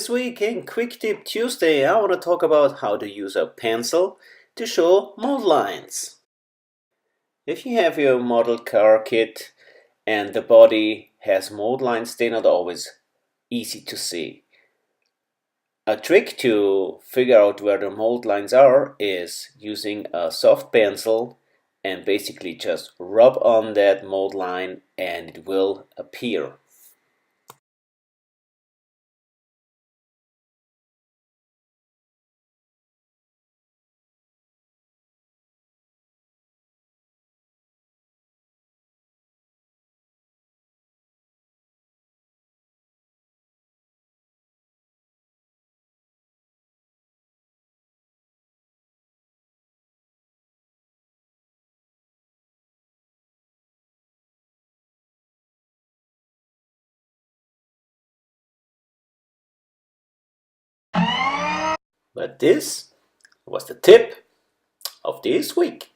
This week in Quick Tip Tuesday, I want to talk about how to use a pencil to show mold lines. If you have your model car kit and the body has mold lines, they're not always easy to see. A trick to figure out where the mold lines are is using a soft pencil and basically just rub on that mold line and it will appear. But this was the tip of this week.